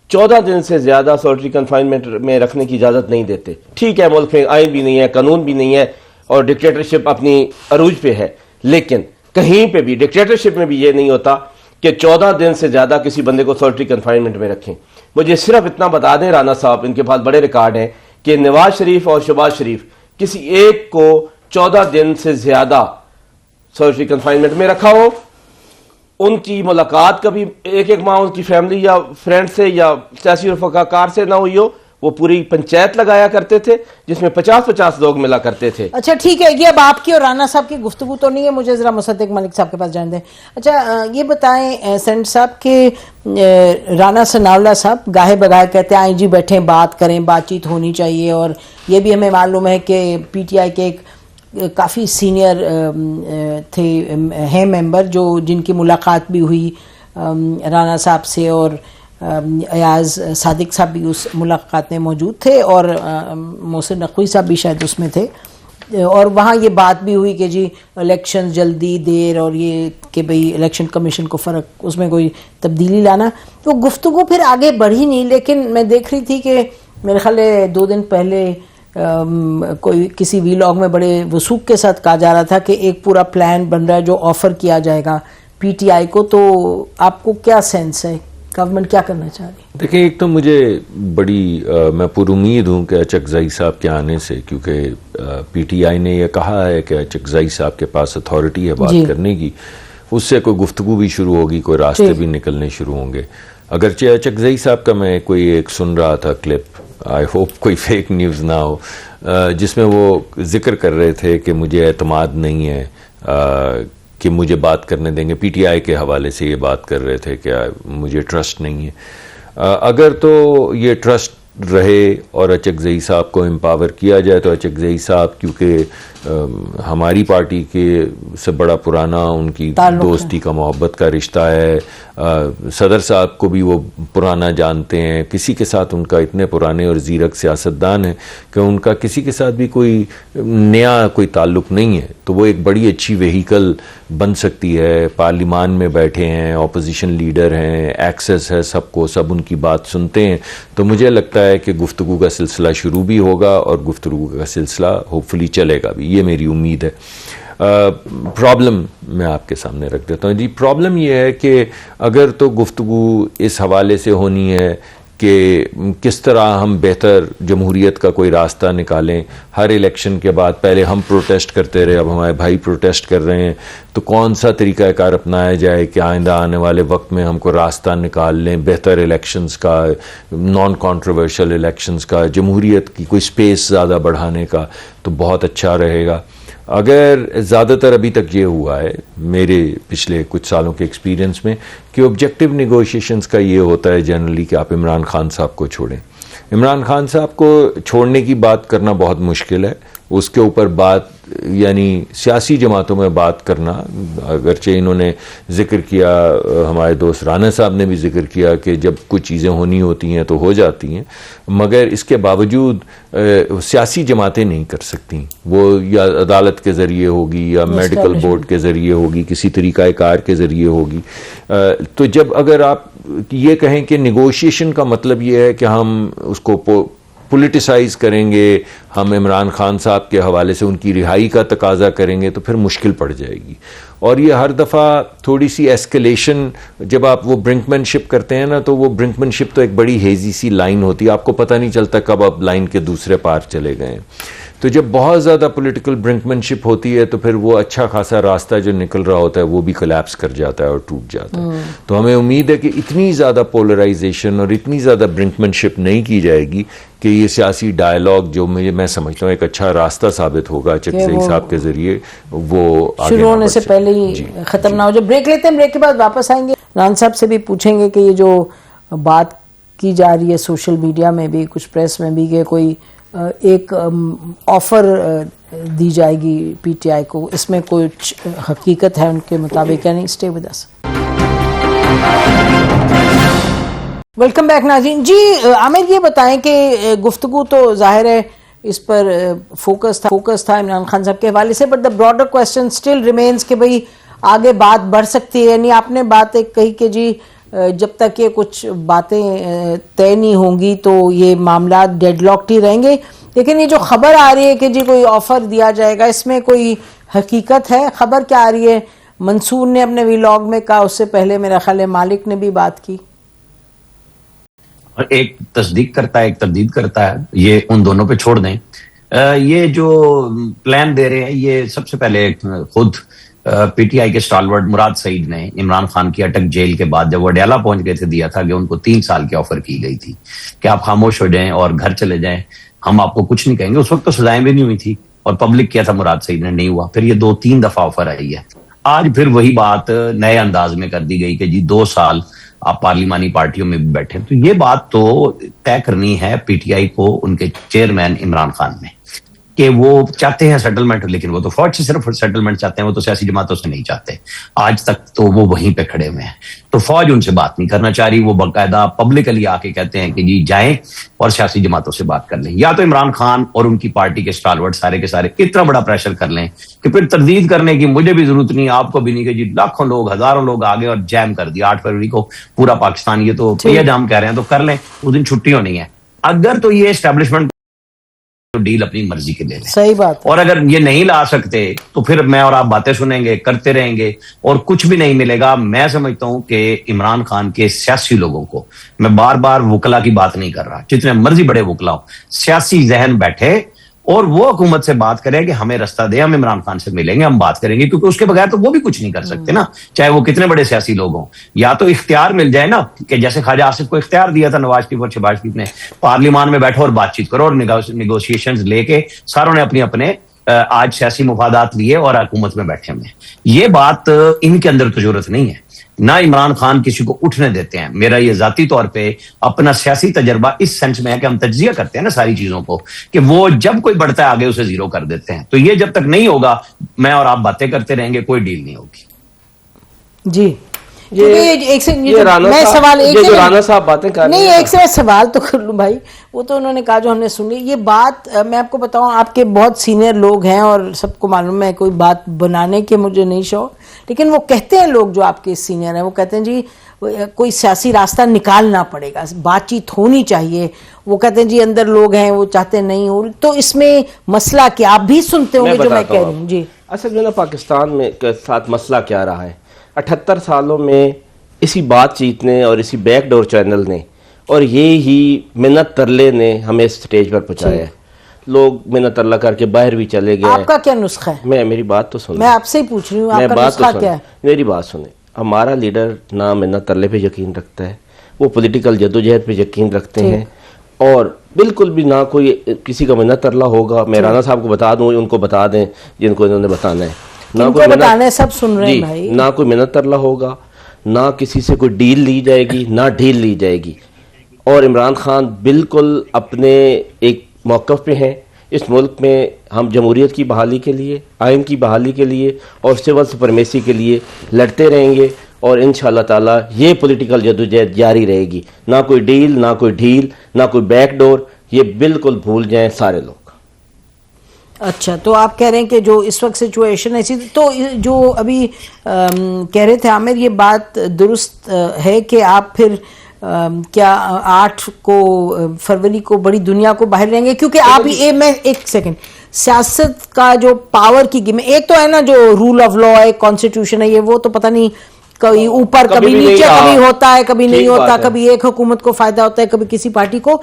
14 دن سے زیادہ سولٹری کنفائنمنٹ میں رکھنے کی اجازت نہیں دیتے. ٹھیک ہے ملک میں آئین بھی نہیں ہے, قانون بھی نہیں ہے, اور ڈکٹیٹرشپ اپنی عروج پہ ہے, لیکن کہیں پہ بھی ڈکٹیٹرشپ میں بھی یہ نہیں ہوتا کہ 14 دن سے زیادہ کسی بندے کو سولٹری کنفائنمنٹ میں رکھیں. مجھے صرف اتنا بتا دیں رانا صاحب, ان کے پاس بڑے ریکارڈ ہیں, کہ نواز شریف اور شہباز شریف کسی ایک کو 14 دن سے زیادہ سولٹری کنفائنمنٹ میں رکھا ہو. ان کی ملاقات کبھی 1 ماہ ان کی فیملی یا فرینڈ سے یا سیاسی رفقا کار سے نہ ہوئی ہو. وہ پوری پنچایت لگایا کرتے تھے جس میں 50-50 لوگ ملا کرتے تھے. اچھا ٹھیک ہے, یہ اب آپ کی اور رانا صاحب کی گفتگو تو نہیں ہے, مجھے ذرا مصدق ملک صاحب کے پاس جان دیں. اچھا یہ بتائیں سینٹ صاحب کہ رانا ثناءاللہ صاحب گاہے بگاہے کہتے ہیں آئیں جی بیٹھیں بات کریں, بات چیت ہونی چاہیے, اور یہ بھی ہمیں معلوم ہے کہ پی ٹی آئی کے ایک کافی سینئر تھے ہیں ممبر جن کی ملاقات بھی ہوئی رانا صاحب سے, اور ایاز صادق صاحب بھی اس ملاقات میں موجود تھے, اور محسن نقوی صاحب بھی شاید اس میں تھے, اور وہاں یہ بات بھی ہوئی کہ جی الیکشن جلدی دیر, اور یہ کہ بھئی الیکشن کمیشن کو فرق اس میں کوئی تبدیلی لانا. تو گفتگو پھر آگے بڑھی نہیں, لیکن میں دیکھ رہی تھی کہ میرے خیال ہے 2 دن پہلے کوئی کسی ویلاگ میں بڑے وثوق کے ساتھ کہا جا رہا تھا کہ ایک پورا پلان بن رہا ہے جو آفر کیا جائے گا پی ٹی آئی کو. تو آپ کو کیا سینس ہے, گورنمنٹ کیا کرنا چاہ رہی ہے؟ دیکھیں ایک تو مجھے بڑی میں پر امید ہوں کہ اچکزئی صاحب کے آنے سے, کیونکہ پی ٹی آئی نے یہ کہا ہے کہ اچکزئی صاحب کے پاس اتھارٹی ہے بات کرنے کی, اس سے کوئی گفتگو بھی شروع ہوگی, کوئی راستے بھی نکلنے شروع ہوں گے. اگرچہ اچکزئی صاحب کا میں کوئی ایک سن رہا تھا کلپ, آئی ہوپ کوئی فیک نیوز نہ ہو, جس میں وہ ذکر کر رہے تھے کہ مجھے اعتماد نہیں ہے کہ مجھے بات کرنے دیں گے. پی ٹی آئی کے حوالے سے یہ بات کر رہے تھے کہ مجھے ٹرسٹ نہیں ہے. اگر تو یہ ٹرسٹ رہے اور اچکزئی صاحب کو امپاور کیا جائے. تو اچکزئی صاحب کیونکہ ہماری پارٹی کے سے بڑا پرانا ان کی دوستی کا محبت کا رشتہ ہے, صدر صاحب کو بھی وہ پرانا جانتے ہیں, کسی کے ساتھ ان کا اتنے پرانے اور زیرک سیاستدان ہیں کہ ان کا کسی کے ساتھ بھی کوئی نیا کوئی تعلق نہیں ہے. تو وہ ایک بڑی اچھی وہیکل بن سکتی ہے. پارلیمان میں بیٹھے ہیں, اپوزیشن لیڈر ہیں, ایکسیس ہے سب کو, سب ان کی بات سنتے ہیں. تو مجھے لگتا ہے کہ گفتگو کا سلسلہ شروع بھی ہوگا اور گفتگو کا سلسلہ ہوپ فلی چلے گا بھی, یہ میری امید ہے. پرابلم میں آپ کے سامنے رکھ دیتا ہوں. جی پرابلم یہ ہے کہ اگر تو گفتگو اس حوالے سے ہونی ہے کہ کس طرح ہم بہتر جمہوریت کا کوئی راستہ نکالیں. ہر الیکشن کے بعد پہلے ہم پروٹیسٹ کرتے رہے, اب ہمارے بھائی پروٹیسٹ کر رہے ہیں, تو کون سا طریقہ کار اپنایا جائے کہ آئندہ آنے والے وقت میں ہم کو راستہ نکال لیں بہتر الیکشنز کا, نان کانٹروورشل الیکشنز کا, جمہوریت کی کوئی سپیس زیادہ بڑھانے کا, تو بہت اچھا رہے گا. اگر زیادہ تر ابھی تک یہ ہوا ہے میرے پچھلے کچھ سالوں کے ایکسپیرینس میں کہ آبجیکٹیو نیگوشیشنز کا یہ ہوتا ہے جنرلی کہ آپ عمران خان صاحب کو چھوڑیں. عمران خان صاحب کو چھوڑنے کی بات کرنا بہت مشکل ہے. اس کے اوپر بات یعنی سیاسی جماعتوں میں بات کرنا, اگرچہ انہوں نے ذکر کیا, ہمارے دوست رانا صاحب نے بھی ذکر کیا کہ جب کچھ چیزیں ہونی ہوتی ہیں تو ہو جاتی ہیں, مگر اس کے باوجود سیاسی جماعتیں نہیں کر سکتی. وہ یا عدالت کے ذریعے ہوگی یا میڈیکل بورڈ کے ذریعے ہوگی, کسی طریقہ کار کے ذریعے ہوگی. تو جب اگر آپ یہ کہیں کہ نیگوشیشن کا مطلب یہ ہے کہ ہم اس کو پولیٹیسائز کریں گے, ہم عمران خان صاحب کے حوالے سے ان کی رہائی کا تقاضا کریں گے, تو پھر مشکل پڑ جائے گی. اور یہ ہر دفعہ تھوڑی سی ایسکلیشن, جب آپ وہ برنکمین شپ کرتے ہیں نا, تو وہ برنکمین شپ تو ایک بڑی ہیزی سی لائن ہوتی ہے, آپ کو پتہ نہیں چلتا کب آپ لائن کے دوسرے پار چلے گئے. تو جب بہت زیادہ پولیٹیکل برنکمین شپ ہوتی ہے تو پھر وہ اچھا خاصا راستہ جو نکل رہا ہوتا ہے وہ بھی کولیپس کر جاتا ہے اور ٹوٹ جاتا ہے. تو ہمیں امید ہے کہ اتنی زیادہ پولرائزیشن اور اتنی زیادہ برنکمین شپ نہیں کی جائے گی کہ یہ سیاسی ڈائلاگ جو میں سمجھتا ہوں ایک اچھا راستہ ثابت ہوگا اچکزئی صاحب کے ذریعے, وہ شروع ہونے سے پہلے ہی ختم نہ ہو جائے. بریک لیتے ہیں, بریک کے بعد واپس آئیں گے. ران صاحب سے بھی پوچھیں گے کہ یہ جو بات کی جا رہی ہے سوشل میڈیا میں بھی, کچھ پریس میں بھی, کہ کوئی ایک آفر دی جائے گی پی ٹی آئی کو, اس میں کچھ حقیقت ہے ان کے مطابق یا نہیں. Stay with us. Welcome back ناظرین. جی عامر یہ بتائیں کہ گفتگو تو ظاہر ہے اس پر فوکس تھا عمران خان صاحب کے حوالے سے, but the broader question still remains کہ بھئی آگے بات بڑھ سکتی ہے. یعنی آپ نے بات ایک کہی کہ جی جب تک یہ کچھ باتیں طے نہیں ہوں گی تو یہ معاملات ڈیڈ لاکڈ ہی رہیں گے. لیکن یہ جو خبر آ رہی ہے کہ جی کوئی آفر دیا جائے گا, اس میں کوئی حقیقت ہے؟ خبر کیا آ رہی ہے؟ منصور نے اپنے ویلاگ میں کہا, اس سے پہلے میرا خیال ہے مالک نے بھی بات کی. اور ایک تصدیق کرتا ہے ایک تردید کرتا ہے, یہ ان دونوں پہ چھوڑ دیں. یہ جو پلان دے رہے ہیں یہ سب سے پہلے خود پی ٹی آئی کے اسٹالورڈ مراد سعید نے عمران خان کی اٹک جیل کے بعد جب وہ اڈیالہ پہنچ گئے تھے دیا تھا کہ ان کو 3 سال کی آفر کی گئی تھی کہ آپ خاموش ہو جائیں اور گھر چلے جائیں, ہم آپ کو کچھ نہیں کہیں گے. اس وقت تو سزائیں بھی نہیں ہوئی تھی اور پبلک کیا تھا مراد سعید نے, نہیں ہوا. پھر یہ 2-3 دفعہ آفر آئی ہے. آج پھر وہی بات نئے انداز میں کر دی گئی کہ جی 2 سال آپ پارلیمانی پارٹیوں میں بھی بیٹھے. تو یہ بات تو طے کرنی ہے پی ٹی آئی کو, ان کے چیئرمین عمران خان نے, کہ وہ چاہتے ہیں سیٹلمنٹ, لیکن وہ تو فوج سے صرف سیٹلمنٹ چاہتے ہیں, وہ تو سیاسی جماعتوں سے نہیں چاہتے. آج تک تو وہ وہیں پہ کھڑے ہوئے ہیں. تو فوج ان سے بات نہیں کرنا چاہ رہی, وہ باقاعدہ پبلکلی آ کے کہتے ہیں کہ جی جائیں اور سیاسی جماعتوں سے بات کر لیں. یا تو عمران خان اور ان کی پارٹی کے اسٹالورڈ سارے کے سارے اتنا بڑا پریشر کر لیں کہ پھر تردید کرنے کی مجھے بھی ضرورت نہیں, آپ کو بھی نہیں, کہ جی لاکھوں لوگ, ہزاروں لوگ آگے اور جیم کر دیا 8 فروری کو پورا پاکستان, یہ تو پہیا جام کہہ رہے ہیں, تو کر لیں, اس دن چھٹی ہونی ہے. اگر تو یہ اسٹیبلشمنٹ ڈیل اپنی مرضی کے لے لیں. صحیح بات. اور اگر یہ نہیں لا سکتے تو پھر میں اور آپ باتیں سنیں گے, کرتے رہیں گے اور کچھ بھی نہیں ملے گا. میں سمجھتا ہوں کہ عمران خان کے سیاسی لوگوں کو, میں بار بار وکلا کی بات نہیں کر رہا, جتنے مرضی بڑے وکلا ہوں, سیاسی ذہن بیٹھے اور وہ حکومت سے بات کرے کہ ہمیں رستہ دے, ہم عمران خان سے ملیں گے, ہم بات کریں گے, کیونکہ اس کے بغیر تو وہ بھی کچھ نہیں کر سکتے نا, چاہے وہ کتنے بڑے سیاسی لوگ ہوں. یا تو اختیار مل جائے نا, کہ جیسے خواجہ آصف کو اختیار دیا تھا نواز شریف اور شہباز شریف نے, پارلیمان میں بیٹھو اور بات چیت کرو, اور نیگوشیشنز لے کے ساروں نے اپنے آج سیاسی مفادات لیے اور حکومت میں بیٹھے ہوئے ہیں. یہ بات ان کے اندر تو ضرورت نہیں ہے. نہ عمران خان کسی کو اٹھنے دیتے ہیں. میرا یہ ذاتی طور پہ اپنا سیاسی تجربہ اس سینس میں ہے کہ ہم تجزیہ کرتے ہیں نا ساری چیزوں کو, کہ وہ جب کوئی بڑھتا ہے آگے اسے زیرو کر دیتے ہیں. تو یہ جب تک نہیں ہوگا میں اور آپ باتیں کرتے رہیں گے, کوئی ڈیل نہیں ہوگی. جی سوال تو کر لوں بھائی, وہ تو انہوں نے کہا جو ہم نے سنی. یہ بات میں آپ کو بتاؤں, آپ کے بہت سینئر لوگ ہیں اور سب کو معلوم ہے, کوئی بات بنانے کے مجھے نہیں شوق, لیکن وہ کہتے ہیں لوگ جو آپ کے سینئر ہیں, وہ کہتے ہیں جی کوئی سیاسی راستہ نکالنا پڑے گا, بات چیت ہونی چاہیے. وہ کہتے ہیں جی اندر لوگ ہیں وہ چاہتے نہیں ہو. تو اس میں مسئلہ کیا, آپ بھی سنتے ہوں گے جو میں کہہ رہی ہوں. جی اصل جو نا پاکستان میں کے ساتھ مسئلہ کیا رہا ہے, 78 سالوں میں اسی بات چیت نے اور اسی بیک ڈور چینل نے اور یہی منت ترلے نے ہمیں اس سٹیج پر پہنچایا ہے. لوگ منت ترلہ کر کے باہر بھی چلے گئے. آپ کا کیا نسخہ ہے؟ میری بات تو سنیں, میں آپ سے ہی پوچھ رہی ہوں, آپ کا نسخہ کیا ہے؟ میری بات سنیں. ہمارا لیڈر نہ منت ترلے پہ یقین رکھتا ہے, وہ پولیٹیکل جدوجہد پہ یقین رکھتے ہیں, اور بالکل بھی نہ کوئی کسی کا منت ترلہ ہوگا. میں رانا صاحب کو بتا دوں, ان کو بتا دیں جن کو انہوں نے بتانا ہے, سب سن رہے ہیں بھائی. نہ کوئی منت ترلہ ہوگا, نہ کسی سے کوئی ڈیل لی جائے گی, نہ ڈیل لی جائے گی. اور عمران خان بالکل اپنے ایک موقف پہ ہیں. اس ملک میں ہم جمہوریت کی بحالی کے لیے, آئین کی بحالی کے لیے اور سول سپرمیسی کے لیے لڑتے رہیں گے, اور انشاءاللہ تعالیٰ یہ پولیٹیکل جدوجہد جاری رہے گی. نہ کوئی ڈیل, نہ کوئی ڈھیل, نہ کوئی بیک ڈور, یہ بالکل بھول جائیں سارے لوگ. اچھا, تو آپ کہہ رہے ہیں کہ جو اس وقت سچویشن ایسی, تو جو ابھی کہہ رہے تھے عامر, یہ بات درست ہے کہ آپ پھر کیا 8 فروری کو بڑی دنیا کو باہر رہیں گے, کیونکہ آپ میں ایک سیکنڈ, سیاست کا جو پاور کی گیم, ایک تو ہے نا جو رول آف لا ہے, کانسٹیٹیوشن ہے, یہ وہ تو پتہ نہیں کبھی اوپر کبھی نیچے, کبھی ہوتا ہے کبھی نہیں ہوتا, کبھی ایک حکومت کو فائدہ ہوتا ہے کبھی کسی پارٹی کو.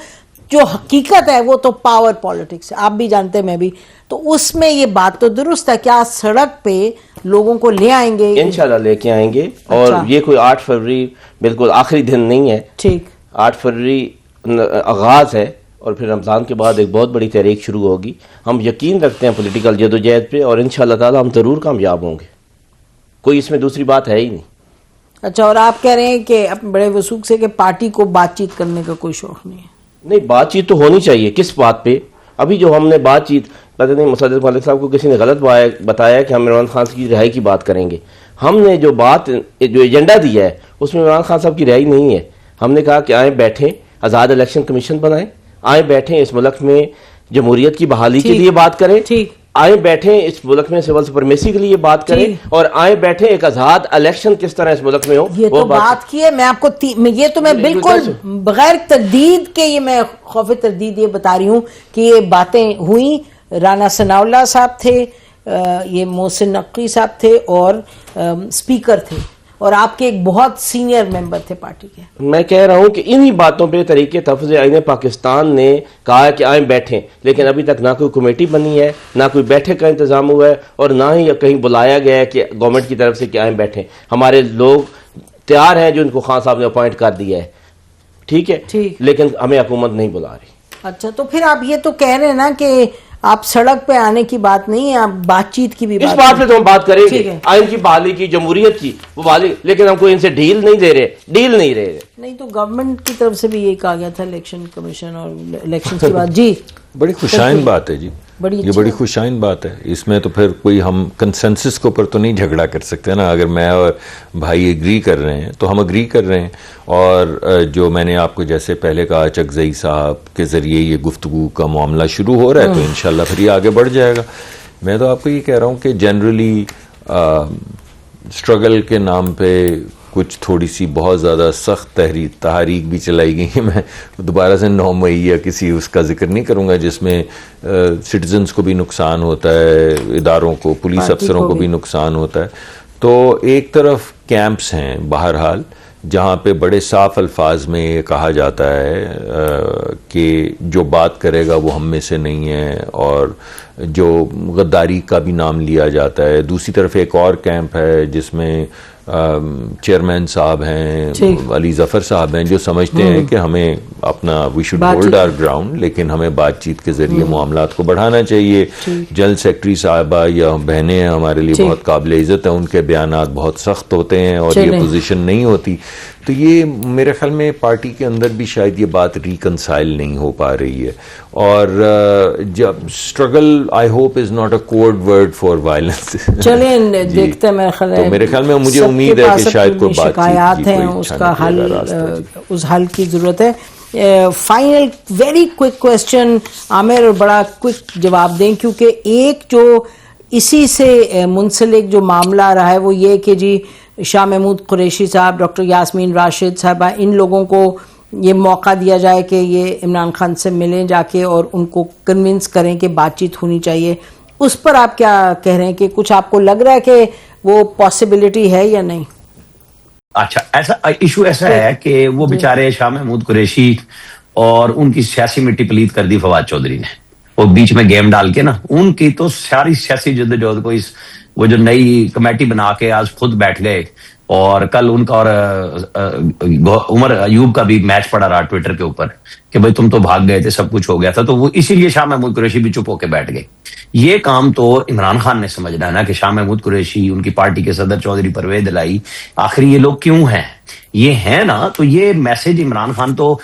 جو حقیقت ہے وہ تو پاور پالیٹکس ہے, آپ بھی جانتے ہیں, میں بھی. تو اس میں یہ بات تو درست ہے, کیا سڑک پہ لوگوں کو لے آئیں گے؟ انشاءاللہ لے کے آئیں گے. اور یہ کوئی 8 فروری بالکل آخری دن نہیں ہے. ٹھیک, 8 فروری آغاز ہے, اور پھر رمضان کے بعد ایک بہت بڑی تحریک شروع ہوگی. ہم یقین رکھتے ہیں پولیٹیکل جدوجہد پہ, اور انشاءاللہ تعالی ہم ضرور کامیاب ہوں گے. کوئی اس میں دوسری بات ہے ہی نہیں. اچھا, اور آپ کہہ رہے ہیں کہ بڑے وثوق سے کہ پارٹی کو بات چیت کرنے کا کوئی شوق نہیں ہے؟ نہیں, بات چیت تو ہونی چاہیے. کس بات پہ؟ ابھی جو ہم نے بات چیت, پتہ نہیں مصدق مالک صاحب کو کسی نے غلط بتایا کہ ہم عمران خان کی رہائی کی بات کریں گے. ہم نے جو ایجنڈا دیا ہے اس میں عمران خان صاحب کی رہائی نہیں ہے. ہم نے کہا کہ آئیں بیٹھیں, آزاد الیکشن کمیشن بنائیں, آئیں بیٹھیں اس ملک میں جمہوریت کی بحالی کے لیے بات کریں, آئیں بیٹھیں اس ملک میں سول سپرمیسی کے لیے بات کریں, اور آئیں بیٹھیں ایک آزاد الیکشن کس طرح اس ملک میں ہو. یہ تو بات کی ہے, میں آپ کو یہ تو میں بالکل بغیر تردید کے, یہ میں خوف تردید یہ بتا رہی ہوں کہ یہ باتیں ہوئیں. رانا ثناء اللہ صاحب تھے, یہ محسن نقوی صاحب تھے, اور اسپیکر تھے, اور آپ کے ایک بہت سینئر ممبر تھے پارٹی کے. میں کہہ رہا ہوں کہ انہی باتوں پہ طریقے تفظ آئین پاکستان نے کہا کہ آئیں بیٹھیں, لیکن ابھی تک نہ کوئی کمیٹی بنی ہے, نہ کوئی بیٹھک کا انتظام ہوا ہے, اور نہ ہی کہیں بلایا گیا ہے کہ گورنمنٹ کی طرف سے کہ آئیں بیٹھیں. ہمارے لوگ تیار ہیں جو ان کو خان صاحب نے اپوائنٹ کر دیا ہے, ٹھیک ہے, لیکن ہمیں حکومت نہیں بلا رہی. اچھا, تو پھر آپ یہ تو کہہ رہے ہیں نا کہ آپ سڑک پہ آنے کی بات نہیں ہے, آپ بات چیت کی بھی اس بات پہ تو ہم بات کریں گے, آئین کی بحالی کی, جمہوریت کی وہ بحالی, لیکن ہم کوئی ان سے ڈیل نہیں دے رہے, ڈیل نہیں رہے. نہیں تو گورنمنٹ کی طرف سے بھی یہ کہا گیا تھا الیکشن کمیشن اور الیکشن کے بعد. جی, بڑی خوشائن بات ہے جی, یہ بڑی خوشائن بات ہے. اس میں تو پھر کوئی ہم کنسنسس کے اوپر تو نہیں جھگڑا کر سکتے نا. اگر میں اور بھائی ایگری کر رہے ہیں تو ہم ایگری کر رہے ہیں, اور جو میں نے آپ کو جیسے پہلے کہا چکزئی صاحب کے ذریعے یہ گفتگو کا معاملہ شروع ہو رہا ہے, تو انشاءاللہ پھر یہ آگے بڑھ جائے گا. میں تو آپ کو یہ کہہ رہا ہوں کہ جنرلی اسٹرگل کے نام پہ کچھ تھوڑی سی بہت زیادہ سخت تحریک بھی چلائی گئی ہیں. میں دوبارہ سے 9 مئی یا کسی اس کا ذکر نہیں کروں گا جس میں سٹیزنز کو بھی نقصان ہوتا ہے, اداروں کو, پولیس افسروں کو بھی نقصان ہوتا ہے. تو ایک طرف کیمپس ہیں بہرحال جہاں پہ بڑے صاف الفاظ میں یہ کہا جاتا ہے کہ جو بات کرے گا وہ ہم میں سے نہیں ہے, اور جو غداری کا بھی نام لیا جاتا ہے. دوسری طرف ایک اور کیمپ ہے جس میں چیئرمین صاحب ہیں, علی ظفر صاحب ہیں, جو سمجھتے ہیں کہ ہمیں اپنا we should hold our ground, لیکن ہمیں بات چیت کے ذریعے معاملات کو بڑھانا چاہیے. جنرل سیکرٹری صاحبہ یا بہنیں ہیں ہمارے لیے بہت قابل عزت ہیں, ان کے بیانات بہت سخت ہوتے ہیں اور یہ پوزیشن نہیں ہوتی. تو یہ میرے خیال میں پارٹی کے اندر بھی شاید یہ بات ریکنسائل نہیں ہو پا رہی ہے, اور جب struggle I hope is not a code word for violence. چلیں دیکھتے ہیں, میرے خیال میں مجھے امید ہے کہ شاید کوئی شکایات ہیں اس کا حل, اس حل کی ضرورت ہے. فائنل ویری کوئک کویسچن عامر, اور بڑا کوئک جواب دیں, کیونکہ ایک جو اسی سے منسلک جو معاملہ رہا ہے وہ یہ کہ جی شاہ محمود قریشی صاحب, ڈاکٹر یاسمین راشد صاحبہ, ان لوگوں کو یہ موقع دیا جائے کہ یہ عمران خان سے ملیں جا کے اور ان کو کنونس کریں کہ بات چیت ہونی چاہیے. اس پر آپ کیا کہہ رہے ہیں, کہ کچھ آپ کو لگ رہا ہے کہ وہ پاسبلٹی ہے یا نہیں؟ اچھا, ایسا ایشو ایسا ہے کہ وہ بیچارے شاہ محمود قریشی اور ان کی سیاسی مٹی پلید کر دی فواد چودھری نے, وہ بیچ میں گیم ڈال کے نا, ان کی تو ساری سیاسی جدوجہد کو وہ جو نئی کمیٹی بنا کے آج خود بیٹھ گئے, اور کل ان کا اور عمر ایوب کا بھی میچ پڑا رہا ٹویٹر کے اوپر کہ بھائی تم تو بھاگ گئے تھے, سب کچھ ہو گیا تھا. تو وہ اسی لیے شاہ محمود قریشی بھی چپ ہو کے بیٹھ گئے. یہ کام تو عمران خان نے سمجھنا ہے نا کہ شاہ محمود قریشی, ان کی پارٹی کے صدر چودھری پرویز الہی, آخر یہ لوگ کیوں ہیں, یہ ہیں نا. تو یہ میسج عمران خان تو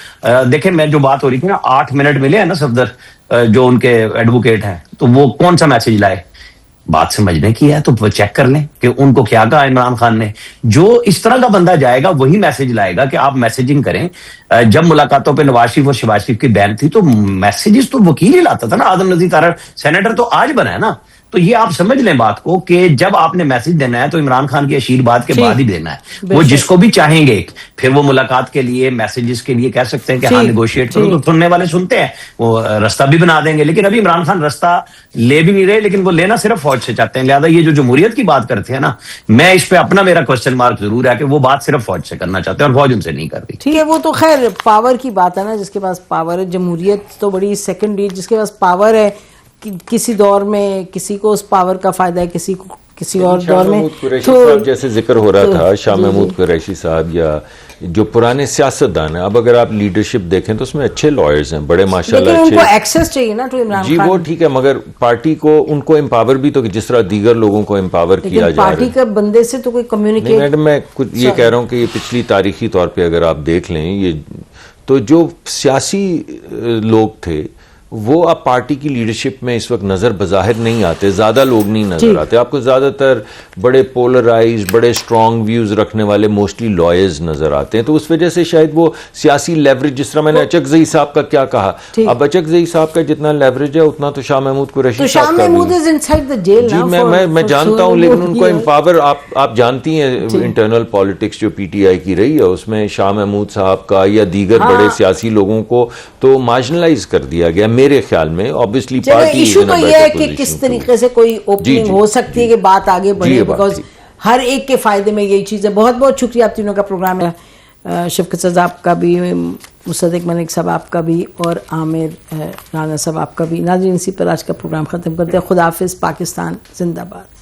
دیکھیں, میں جو بات ہو رہی تھی نا 8 منٹ ملے ہیں نا صفدر جو ان کے ایڈوکیٹ ہیں, تو وہ کون سا میسج لائے, بات سمجھنے کی ہے تو وہ چیک کر لیں کہ ان کو کیا کہا عمران خان نے. جو اس طرح کا بندہ جائے گا وہی میسج لائے گا کہ آپ میسیجنگ کریں. جب ملاقاتوں پہ نواز شریف اور شہباز شریف کی بین تھی تو میسیجز تو وکیل ہی لاتا تھا نا, آدم نذیر طاہر سینیٹر تو آج بنا ہے نا. تو یہ آپ سمجھ لیں بات کو کہ جب آپ نے میسج دینا ہے تو عمران خان کی آشیرواد کے بعد ہی دینا ہے. وہ جس کو بھی چاہیں گے پھر وہ ملاقات کے لیے میسیجز کے لیے کہہ سکتے ہیں کہ ہاں نیگوشیٹ کرو, تو سننے والے سنتے ہیں, وہ رستہ بھی بنا دیں گے. لیکن ابھی عمران خان رستہ لے بھی نہیں رہے, لیکن وہ لینا صرف فوج سے چاہتے ہیں. لہٰذا یہ جو جمہوریت کی بات کرتے ہیں نا, میں اس پہ اپنا میرا کوشچن مارک ضرور ہے کہ وہ بات صرف فوج سے کرنا چاہتے ہیں اور فوج ان سے نہیں کر رہی. ٹھیک ہے, وہ تو خیر پاور کی بات ہے نا, جس کے پاس پاور ہے. جمہوریت تو بڑی سیکنڈری, جس کے پاس پاور ہے کسی دور میں کسی کو اس پاور کا فائدہ ہے, کسی کو کسی اور دور میں. قریشی صاحب جیسے ذکر ہو رہا تھا, شاہ محمود قریشی صاحب یا جو پرانے سیاستدان ہیں, اب اگر آپ لیڈرشپ دیکھیں تو اس میں اچھے لائرز ہیں, بڑے ماشاءاللہ اچھے. لیکن ان کو ایکسس چاہیے نا ٹو عمران خان. جی وہ ٹھیک ہے, مگر پارٹی کو ان کو امپاور بھی تو جس طرح دیگر لوگوں کو امپاور کیا جا رہا ہے. پارٹی کا بندے سے تو کوئی کمیونیکیٹ. میڈم میں کچھ یہ کہہ رہا ہوں کہ یہ پچھلی تاریخی طور پہ اگر آپ دیکھ لیں, یہ تو جو سیاسی لوگ تھے وہ اب پارٹی کی لیڈرشپ میں اس وقت نظر بظاہر نہیں آتے, زیادہ لوگ نہیں نظر آتے. آپ کو زیادہ تر بڑے پولرائز, بڑے اسٹرانگ ویوز رکھنے والے موسٹلی لائرز نظر آتے ہیں. تو اس وجہ سے شاید وہ سیاسی لیوریج, جس طرح میں نے اچکزئی صاحب کا کیا کہا, اب اچکزئی صاحب کا جتنا لیوریج ہے اتنا تو شاہ محمود قریشی صاحب کا بھی. جی میں جانتا ہوں, لیکن ان کو امپاور, آپ جانتی ہیں انٹرنل پالیٹکس جو پی ٹی آئی کی رہی ہے, اس میں شاہ محمود صاحب کا یا دیگر بڑے سیاسی لوگوں کو تو مارجنلائز کر دیا گیا میرے خیال میں. obviously پارٹی ایشو تو یہ ہے کہ کس طریقے سے کوئی اوپننگ ہو سکتی ہے کہ بات آگے بڑھے, بیکاز ہر ایک کے فائدے میں یہی چیز ہے. بہت بہت شکریہ آپ تینوں کا پروگرام ہے, شفقت صاحب کا بھی, مصدق ملک صاحب آپ کا بھی, اور عامر رانا صاحب آپ کا بھی. ناظرین اسی پر آج کا پروگرام ختم کرتے ہیں. خدا حافظ. پاکستان زندہ باد.